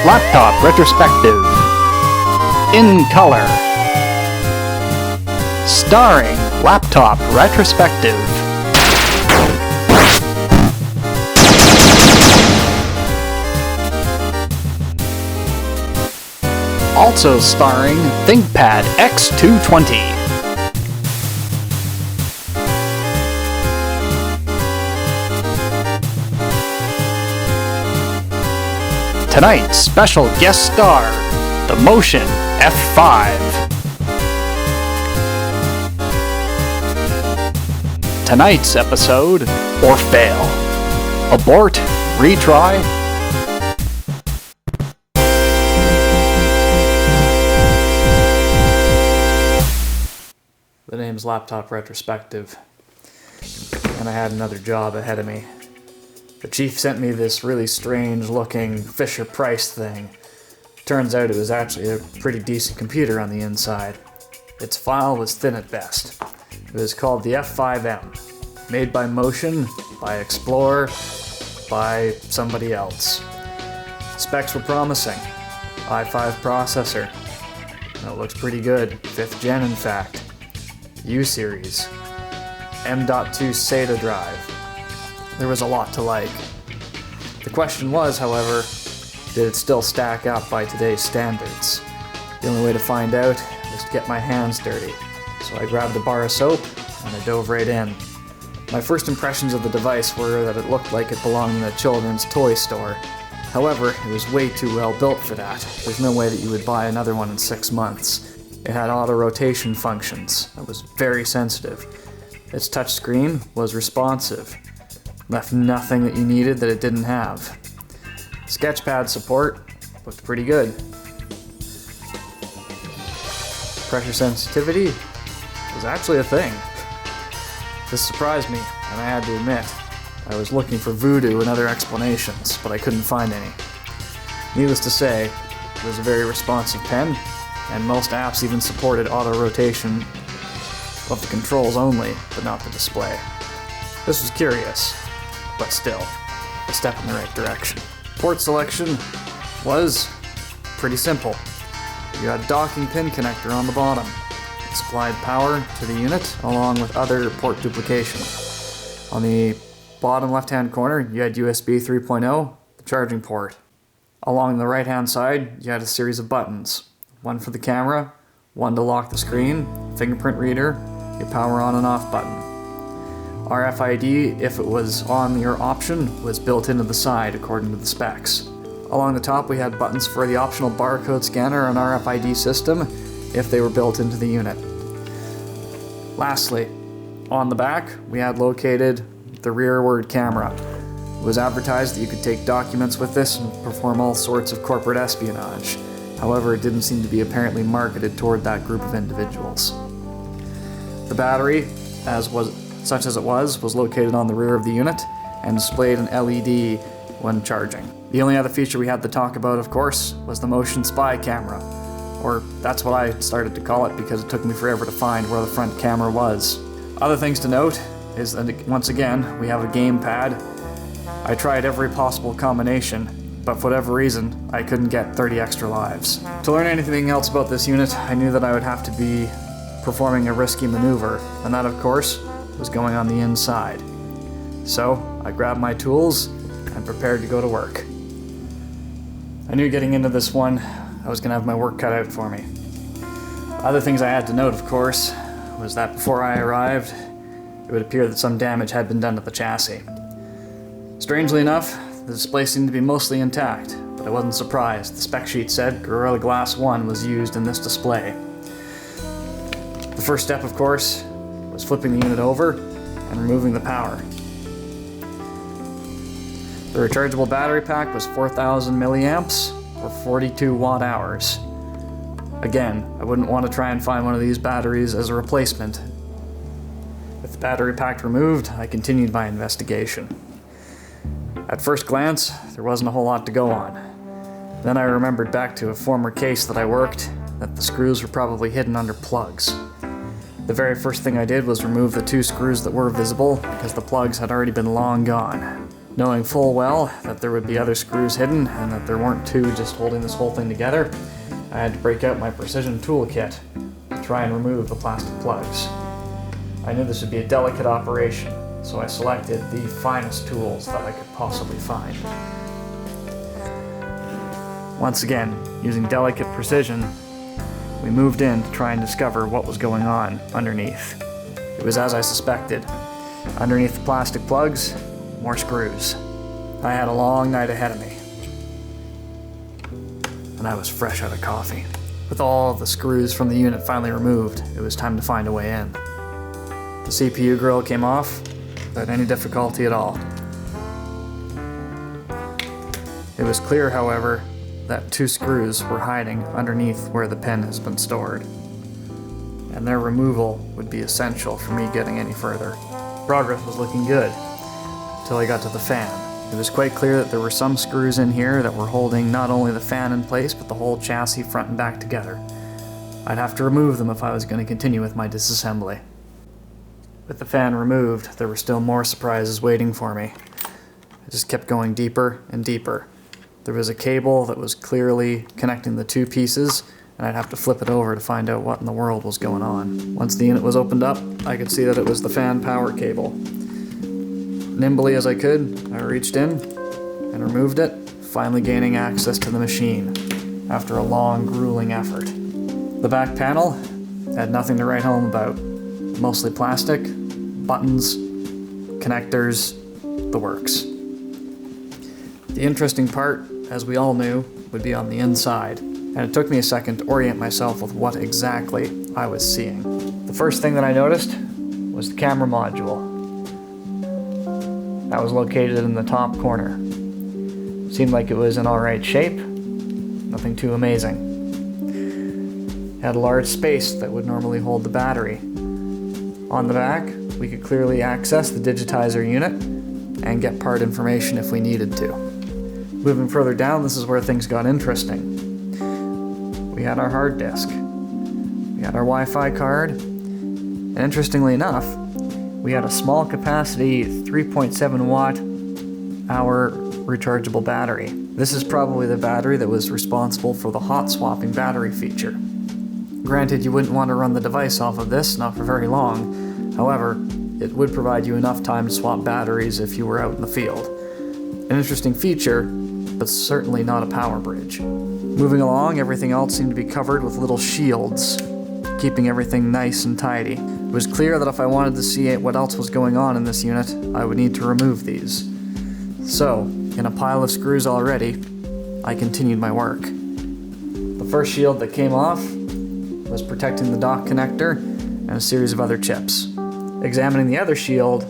Laptop Retrospective. In color. Starring Laptop Retrospective. Also starring ThinkPad X220. Tonight's special guest star, the Motion F5. Tonight's episode, or fail. Abort, retry. The name's Laptop Retrospective, and I had another job ahead of me. The chief sent me this really strange looking Fisher-Price thing. Turns out it was actually a pretty decent computer on the inside. Its file was thin at best. It was called the F5m, made by Motion, by Xplore, by somebody else. Specs were promising. i5 processor. And it looks pretty good. 5th gen in fact. U-series. M.2 SATA drive. There was a lot to like. The question was, however, did it still stack up by today's standards? The only way to find out was to get my hands dirty. So I grabbed a bar of soap and I dove right in. My first impressions of the device were that it looked like it belonged in a children's toy store. However, it was way too well built for that. There's no way that you would buy another one in 6 months. It had auto rotation functions. It was very sensitive. Its touchscreen was responsive. Left nothing that you needed that it didn't have. Sketchpad support looked pretty good. Pressure sensitivity was actually a thing. This surprised me, and I had to admit, I was looking for voodoo and other explanations, but I couldn't find any. Needless to say, it was a very responsive pen, and most apps even supported auto rotation of the controls only, but not the display. This was curious, but still, a step in the right direction. Port selection was pretty simple. You had a docking pin connector on the bottom. It supplied power to the unit along with other port duplication. On the bottom left-hand corner, you had USB 3.0, the charging port. Along the right-hand side, you had a series of buttons. One for the camera, one to lock the screen, fingerprint reader, your power on and off button. RFID, if it was on your option, was built into the side according to the specs. Along the top we had buttons for the optional barcode scanner and RFID system if they were built into the unit. Lastly, on the back we had located the rearward camera. It was advertised that you could take documents with this and perform all sorts of corporate espionage. However, it didn't seem to be apparently marketed toward that group of individuals. The battery, such as it was located on the rear of the unit and displayed an LED when charging. The only other feature we had to talk about, of course, was the Motion Spy camera. Or that's what I started to call it because it took me forever to find where the front camera was. Other things to note is that, once again, we have a gamepad. I tried every possible combination, but for whatever reason, I couldn't get 30 extra lives. To learn anything else about this unit, I knew that I would have to be performing a risky maneuver, and that, of course, was going on the inside. So, I grabbed my tools and prepared to go to work. I knew getting into this one, I was going to have my work cut out for me. Other things I had to note, of course, was that before I arrived, it would appear that some damage had been done to the chassis. Strangely enough, the display seemed to be mostly intact, but I wasn't surprised. The spec sheet said Gorilla Glass 1 was used in this display. The first step, of course, was flipping the unit over and removing the power. The rechargeable battery pack was 4,000 milliamps or 42 watt hours. Again, I wouldn't want to try and find one of these batteries as a replacement. With the battery pack removed, I continued my investigation. At first glance, there wasn't a whole lot to go on. Then I remembered back to a former case that I worked that the screws were probably hidden under plugs. The very first thing I did was remove the 2 screws that were visible because the plugs had already been long gone. Knowing full well that there would be other screws hidden and that there weren't two just holding this whole thing together, I had to break out my precision toolkit to try and remove the plastic plugs. I knew this would be a delicate operation, so I selected the finest tools that I could possibly find. Once again, using delicate precision, we moved in to try and discover what was going on underneath. It was as I suspected. Underneath the plastic plugs, more screws. I had a long night ahead of me. And I was fresh out of coffee. With all of the screws from the unit finally removed, it was time to find a way in. The CPU grill came off without any difficulty at all. It was clear, however, that two screws were hiding underneath where the pin has been stored, and their removal would be essential for me getting any further. Progress was looking good, until I got to the fan. It was quite clear that there were some screws in here that were holding not only the fan in place, but the whole chassis front and back together. I'd have to remove them if I was going to continue with my disassembly. With the fan removed, there were still more surprises waiting for me. I just kept going deeper and deeper. There was a cable that was clearly connecting the two pieces, and I'd have to flip it over to find out what in the world was going on. Once the unit was opened up, I could see that it was the fan power cable. Nimbly as I could, I reached in and removed it, finally gaining access to the machine after a long, grueling effort. The back panel had nothing to write home about. Mostly plastic, buttons, connectors, the works. The interesting part, as we all knew, would be on the inside, and it took me a second to orient myself with what exactly I was seeing. The first thing that I noticed was the camera module. That was located in the top corner. It seemed like it was in alright shape, nothing too amazing. It had a large space that would normally hold the battery. On the back, we could clearly access the digitizer unit and get part information if we needed to. Moving further down, this is where things got interesting. We had our hard disk. We had our Wi-Fi card. And interestingly enough, we had a small capacity 3.7 watt hour rechargeable battery. This is probably the battery that was responsible for the hot swapping battery feature. Granted, you wouldn't want to run the device off of this, not for very long. However, it would provide you enough time to swap batteries if you were out in the field. An interesting feature, but certainly not a power bridge. Moving along, everything else seemed to be covered with little shields, keeping everything nice and tidy. It was clear that if I wanted to see what else was going on in this unit, I would need to remove these. So, in a pile of screws already, I continued my work. The first shield that came off was protecting the dock connector and a series of other chips. Examining the other shield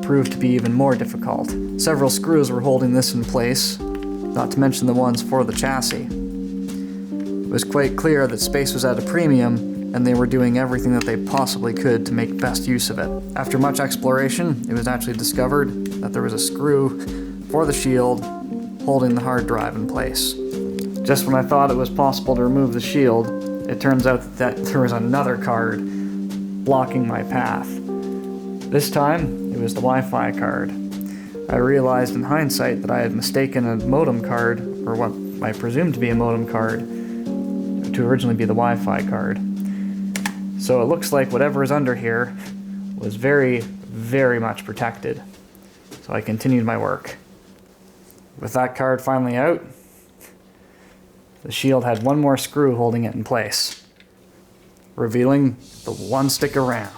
proved to be even more difficult. Several screws were holding this in place, not to mention the ones for the chassis. It was quite clear that space was at a premium, and they were doing everything that they possibly could to make best use of it. After much exploration, it was actually discovered that there was a screw for the shield holding the hard drive in place. Just when I thought it was possible to remove the shield, it turns out that there was another card blocking my path. This time, it was the Wi-Fi card. I realized in hindsight that I had mistaken a modem card, or what I presumed to be a modem card, to originally be the Wi-Fi card. So it looks like whatever is under here was very, very much protected. So I continued my work. With that card finally out, the shield had one more screw holding it in place, revealing the one stick of RAM.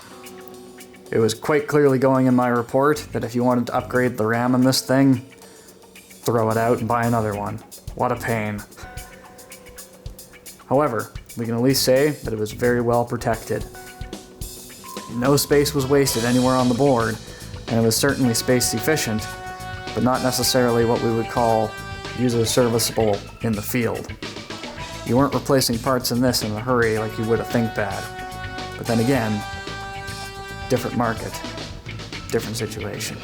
It was quite clearly going in my report that if you wanted to upgrade the RAM in this thing, throw it out and buy another one. What a pain. However, we can at least say that it was very well protected. No space was wasted anywhere on the board, and it was certainly space efficient, but not necessarily what we would call user serviceable in the field. You weren't replacing parts in this in a hurry like you would a ThinkPad. But then again, different market, different situation.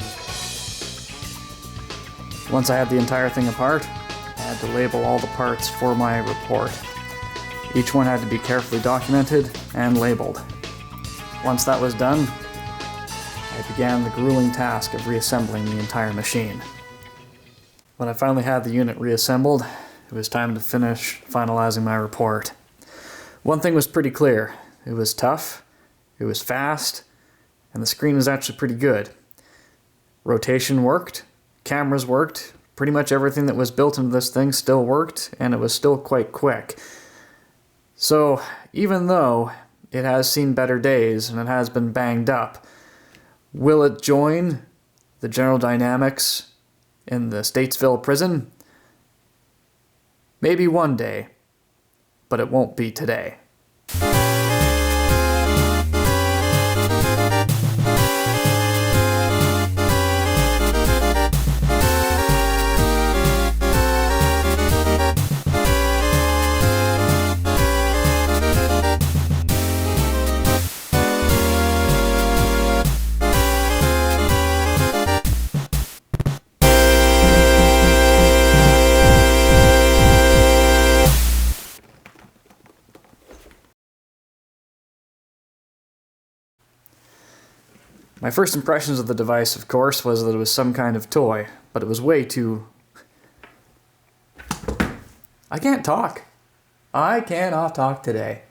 Once I had the entire thing apart, I had to label all the parts for my report. Each one had to be carefully documented and labeled. Once that was done, I began the grueling task of reassembling the entire machine. When I finally had the unit reassembled, it was time to finish finalizing my report. One thing was pretty clear. It was tough, it was fast, and the screen was actually pretty good. Rotation worked, cameras worked, pretty much everything that was built into this thing still worked, and it was still quite quick. So, even though it has seen better days and it has been banged up, will it join the General Dynamics in the Statesville prison? Maybe one day, but it won't be today. My first impressions of the device, of course, was that it was some kind of toy, but it was way too... I can't talk. I cannot talk today.